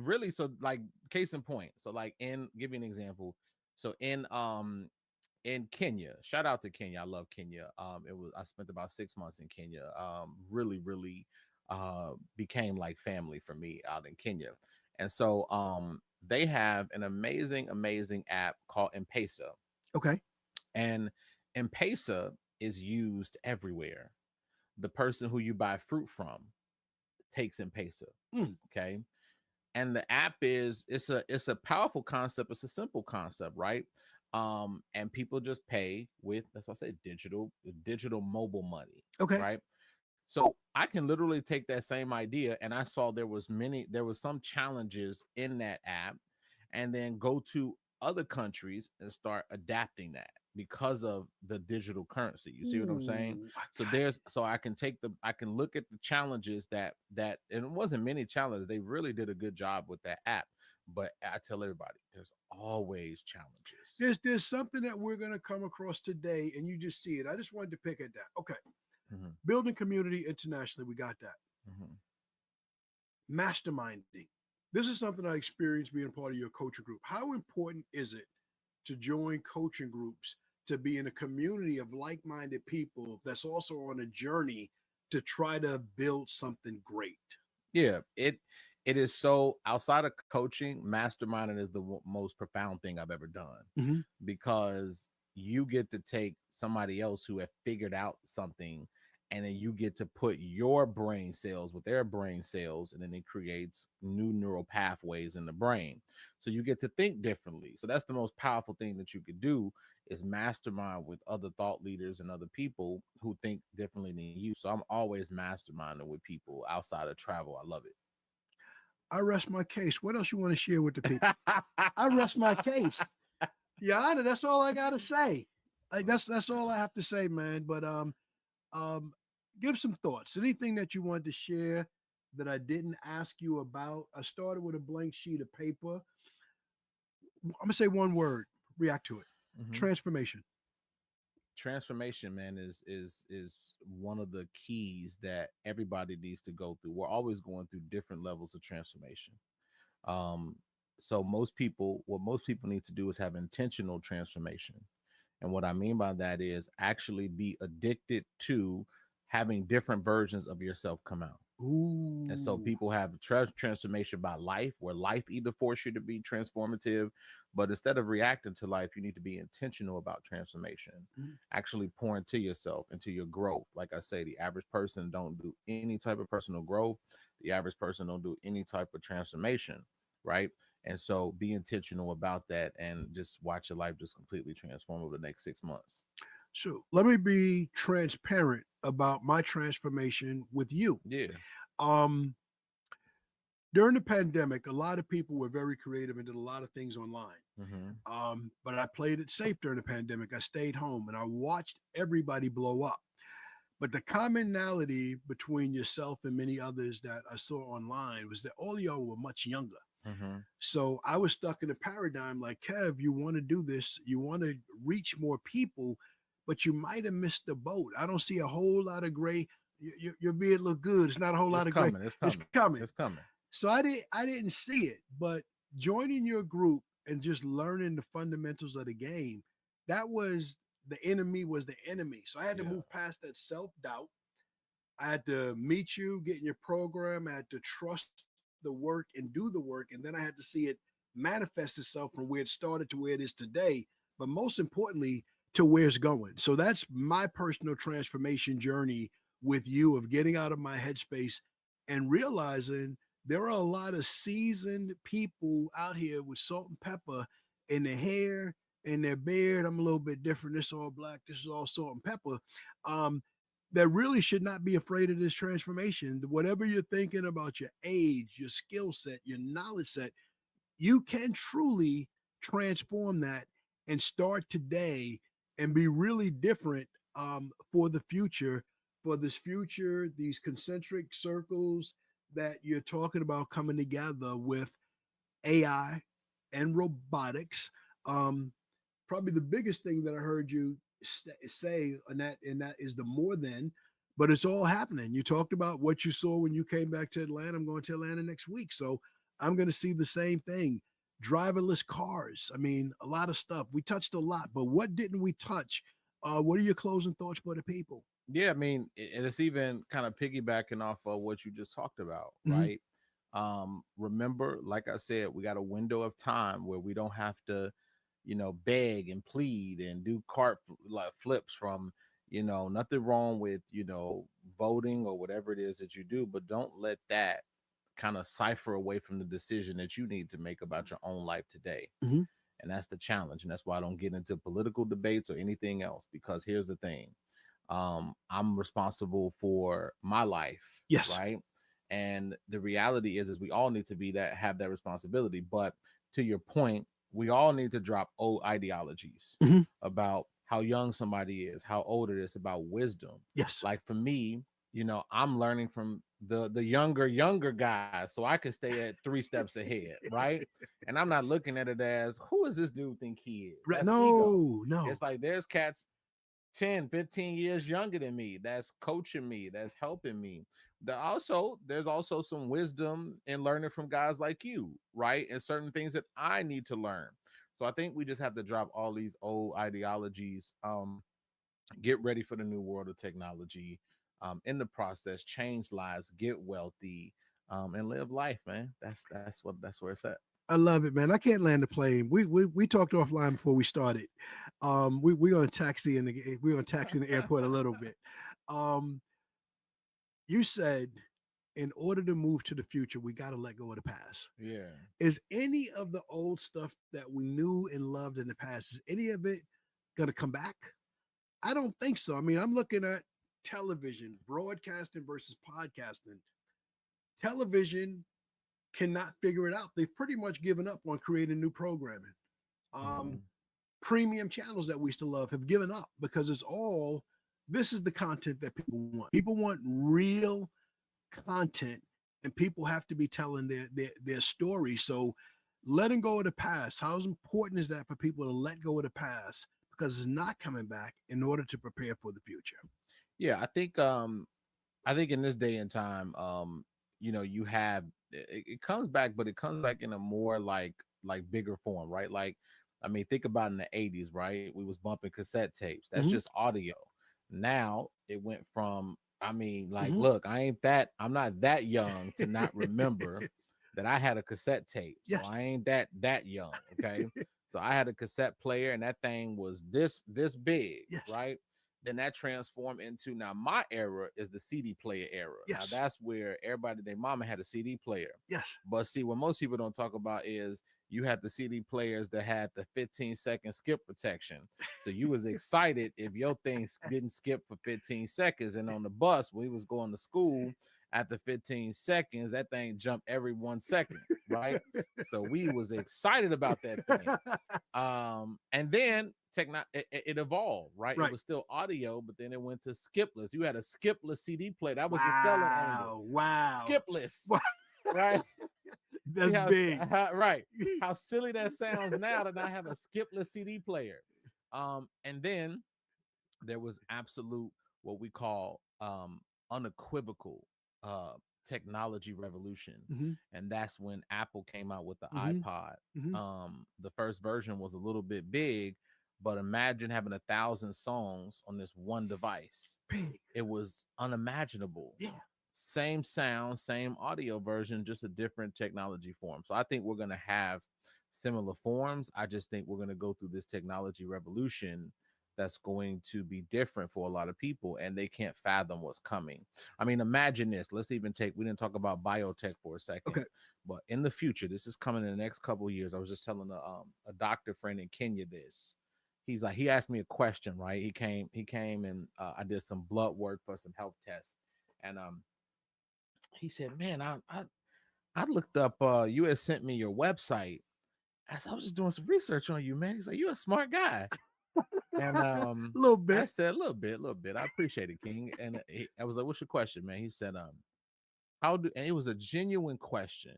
really, so like case in point. So like give you an example. So in Kenya, shout out to Kenya. I love Kenya. I spent about 6 months in Kenya. Really, really became like family for me out in Kenya. And so they have an amazing app called M-Pesa. Okay. And M-Pesa is used everywhere. The person who you buy fruit from takes M-Pesa. Okay. And the app it's a powerful concept. It's a simple concept, right? And people just pay with, that's what I say, digital mobile money. Okay. Right. So I can literally take that same idea, and I saw there was some challenges in that app, and then go to other countries and start adapting that because of the digital currency. You see what I'm saying? So I can look at the challenges that and it wasn't many challenges. They really did a good job with that app. But I tell everybody, there's always challenges. There's something that we're gonna come across today, and you just see it. I just wanted to pick at that. Okay. Building community internationally, we got that. Masterminding. This is something I experienced being part of your coaching group. How important is it to join coaching groups, to be in a community of like-minded people that's also on a journey to try to build something great? Yeah, it is. So outside of coaching, masterminding is the most profound thing I've ever done, because you get to take somebody else who have figured out something, and then you get to put your brain cells with their brain cells, and then it creates new neural pathways in the brain. So you get to think differently. So that's the most powerful thing that you could do, is mastermind with other thought leaders and other people who think differently than you. So I'm always masterminding with people outside of travel. I love it. I rest my case. What else you want to share with the people? I rest my case. Your Honor, that's all I gotta say. Like that's all I have to say, man. But give some thoughts. Anything that you wanted to share that I didn't ask you about? I started with a blank sheet of paper. I'm gonna say one word. React to it. Transformation. Transformation, man, is one of the keys that everybody needs to go through. We're always going through different levels of transformation. So what most people need to do is have intentional transformation. And what I mean by that is actually be addicted to having different versions of yourself come out. And so Ooh. people have transformation by life, where life either force you to be transformative, but instead of reacting to life, you need to be intentional about transformation. Mhm. Actually pour into yourself, into your growth. Like I say, the average person don't do any type of personal growth. The average person don't do any type of transformation, right? And so be intentional about that and just watch your life just completely transform over the next 6 months. So let me be transparent about my transformation with you. Yeah. Um, During the pandemic, a lot of people were very creative and did a lot of things online. Mm-hmm. But I played it safe during the pandemic. I stayed home and I watched everybody blow up. But the commonality between yourself and many others that I saw online was that all of y'all were much younger. Mm-hmm. So I was stuck in a paradigm like, Kev, you want to do this, you want to reach more people, but you might have missed the boat. I don't see a whole lot of gray. Your beard look good. It's not a whole It's lot of gray. coming. It's It's coming. coming. It's coming. So I didn't see it, but joining your group and just learning the fundamentals of the game, that was the enemy. So I had to Yeah. move past that self-doubt. I had to meet you, get in your program. I had to trust the work and do the work. And then I had to see it manifest itself from where it started to where it is today. But most importantly, to where it's going. So that's my personal transformation journey with you of getting out of my headspace and realizing there are a lot of seasoned people out here with salt and pepper in their hair, in their beard. I'm a little bit different. This is all black. This is all salt and pepper. Um, that really should not be afraid of this transformation. Whatever you're thinking about your age, your skill set, your knowledge set, you can truly transform that and start today and be really different for the future, for this future, these concentric circles that you're talking about coming together with AI and robotics. Um, Probably the biggest thing that I heard you say, and that is the more than, but it's all happening. You talked about what you saw when you came back to Atlanta. I'm going to Atlanta next week, so I'm going to see the same thing. Driverless cars. I mean, a lot of stuff. We touched a lot, but what didn't we touch? What are your closing thoughts for the people? Yeah, I mean, and it's even kind of piggybacking off of what you just talked about, Mhm. right? Remember, like I said, we got a window of time where we don't have to, beg and plead and do cart like flips from, nothing wrong with, voting or whatever it is that you do, but don't let that kind of cipher away from the decision that you need to make about your own life today. Mhm. And that's the challenge. And that's why I don't get into political debates or anything else, because here's the thing. I'm responsible for my life, Yes. right? And the reality is we all need to be that, have that responsibility. But to your point, we all need to drop old ideologies Mhm. about how young somebody is, how old it is, about wisdom. Yes. Like for me, I'm learning from the younger guys, so I could stay at 3 steps ahead, right? And I'm not looking at it as, who is this dude think he is? That's ego. No, no. It's like there's cats 10, 15 years younger than me that's coaching me, that's helping me. There's also some wisdom in learning from guys like you, right? And certain things that I need to learn. So I think we just have to drop all these old ideologies, get ready for the new world of technology, in the process change lives, get wealthy, and live life, man. That's where it's at. I love it, man. I can't land the plane. We talked offline before we started. We're gonna taxi in the we're gonna taxi in the airport a little bit. Um, you said in order to move to the future, we got to let go of the past. Yeah. Is any of the old stuff that we knew and loved in the past, is any of it gonna come back? I don't think so. I mean, I'm looking at television, broadcasting versus podcasting. Television cannot figure it out. They've pretty much given up on creating new programming. Mm-hmm. Um, Premium channels that we used to love have given up because it's all this is the content that people want. People want real content, and people have to be telling their story. So letting go of the past, how important is that for people to let go of the past because it's not coming back in order to prepare for the future? Yeah, I think in this day and time, you have it comes back, but it comes back in a more like bigger form, right? Like I mean, think about in the 80s, right? We was bumping cassette tapes. That's Mhm. just audio. Now it went from, I mean, like, Mhm. look, I'm not that young to not remember that I had a cassette tape. So Yes. I ain't that young. Okay. So I had a cassette player and that thing was this big, Yes. right? Then that transformed into, now my era is the CD player era. Now Yes. that's where everybody, their mama had a CD player. Yes. But see, what most people don't talk about is you had the CD players that had the 15-second skip protection. So you was excited if your thing didn't skip for 15 seconds. And on the bus, when we was going to school, at the 15 seconds, that thing jumped every 1 second, right? So we was excited about that thing. And then it evolved, right? It Right. was still audio, but then it went to skipless. You had a skipless CD player. That was the selling angle. Wow. Wow. Skipless, Wow. right? That's how, big. right. How silly that sounds now to not have a skipless CD player. And then there was absolute what we call unequivocal technology revolution. Mhm. And that's when Apple came out with the Mhm. iPod. Mhm. The first version was a little bit big, but imagine having 1,000 songs on this one device. Big. It was unimaginable. Yeah. Same sound, same audio version, just a different technology form. So I think we're going to have similar forms. I just think we're going to go through this technology revolution that's going to be different for a lot of people, and they can't fathom what's coming. I mean, imagine this. Let's even take, we didn't talk about biotech for a second, Okay. but in the future, this is coming in the next couple of years. I was just telling a doctor friend in Kenya this. He's like, he asked me a question, right? He came and I did some blood work for some health tests. And he said, man, I looked up, you had sent me your website. I was just doing some research on you, man. He's like, you're a smart guy. And A little bit. I said, a little bit. I appreciate it, King. And I was like, what's your question, man? He said, and it was a genuine question.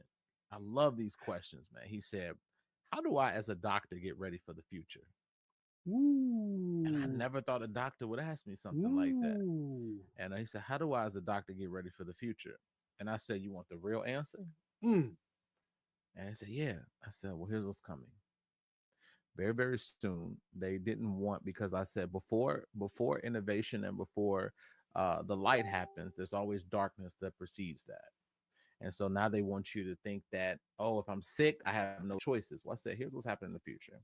I love these questions, man. He said, how do I, as a doctor, get ready for the future? Ooh. And I never thought a doctor would ask me something like that. And he said, how do I, as a doctor, get ready for the future? And I said, you want the real answer? Mm. And he said, yeah. I said, well, here's what's coming. Very, very soon, they didn't want, because I said before innovation and before the light happens, there's always darkness that precedes that. And so now they want you to think that, oh, if I'm sick, I have no choices. Well, I said, here's what's happening in the future.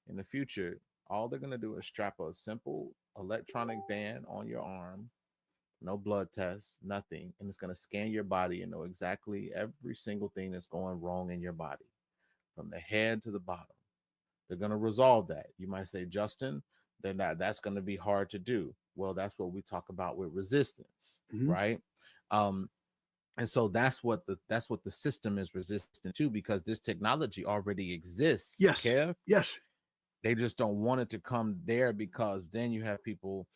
In the future, all they're going to do is strap a simple electronic band on your arm, no blood tests, nothing. And it's going to scan your body and know exactly every single thing that's going wrong in your body from the head to the bottom. They're going to resolve that. You might say, Justin, then that's going to be hard to do. Well, that's what we talk about with resistance, Mhm. right? And so that's what the system is resistant to, because this technology already exists. Yes. Kev? Yes. They just don't want it to come there, because then you have people,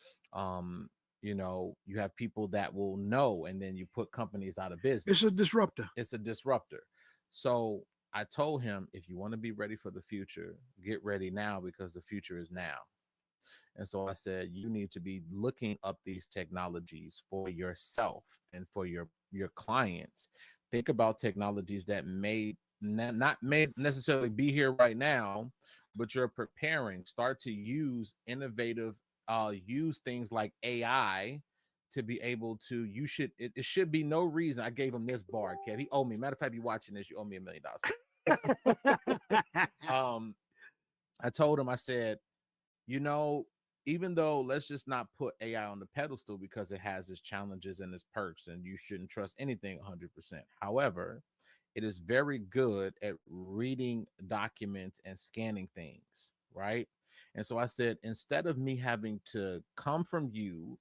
you have people that will know, and then you put companies out of business. It's a disruptor. It's a disruptor. So I told him, if you want to be ready for the future, get ready now, because the future is now. And so I said, you need to be looking up these technologies for yourself and for your clients. Think about technologies that may not may necessarily be here right now, but you're preparing. Start to use innovative, use things like AI to be able to, it should be no reason. I gave him this bar, Kev. He owed me. Matter of fact, if you're watching this, you owe me $1 million. I told him, I said, even though, let's just not put AI on the pedestal, because it has its challenges and its perks, and you shouldn't trust anything 100%. However, it is very good at reading documents and scanning things, right? And so I said, instead of me having to come from you,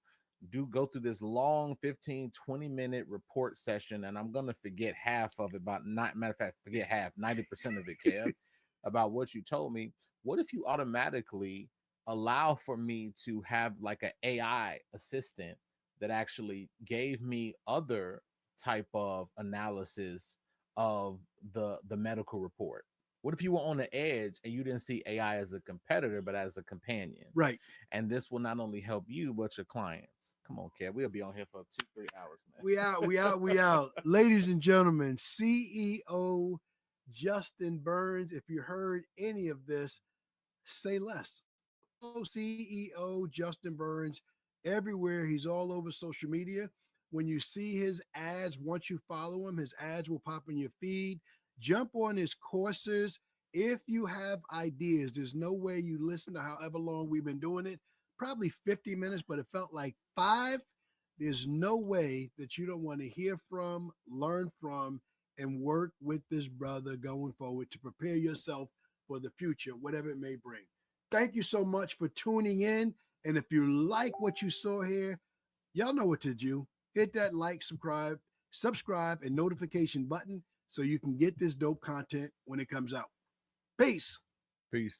go through this long 15-20 minute report session, and I'm going to forget half of it, matter of fact, forget half, 90% of it, Kev, about what you told me. What if you automatically allow for me to have like an AI assistant that actually gave me other type of analysis of the medical report? What if you were on the edge and you didn't see AI as a competitor, but as a companion? Right. And this will not only help you, but your clients. Come on, Kev. We'll be on here for 2-3 hours, man. We out. Ladies and gentlemen, CEO Justin Burns. If you heard any of this, say less. Follow CEO Justin Burns everywhere. He's all over social media. When you see his ads, once you follow him, his ads will pop in your feed. Jump on his courses. If you have ideas, there's no way you listen to however long we've been doing it, probably 50 minutes, but it felt like 5. There's no way that you don't want to hear from, learn from, and work with this brother going forward to prepare yourself for the future, whatever it may bring. Thank you so much for tuning in. And if you like what you saw here, y'all know what to do. Hit that like, subscribe, and notification button so you can get this dope content when it comes out. Peace. Peace.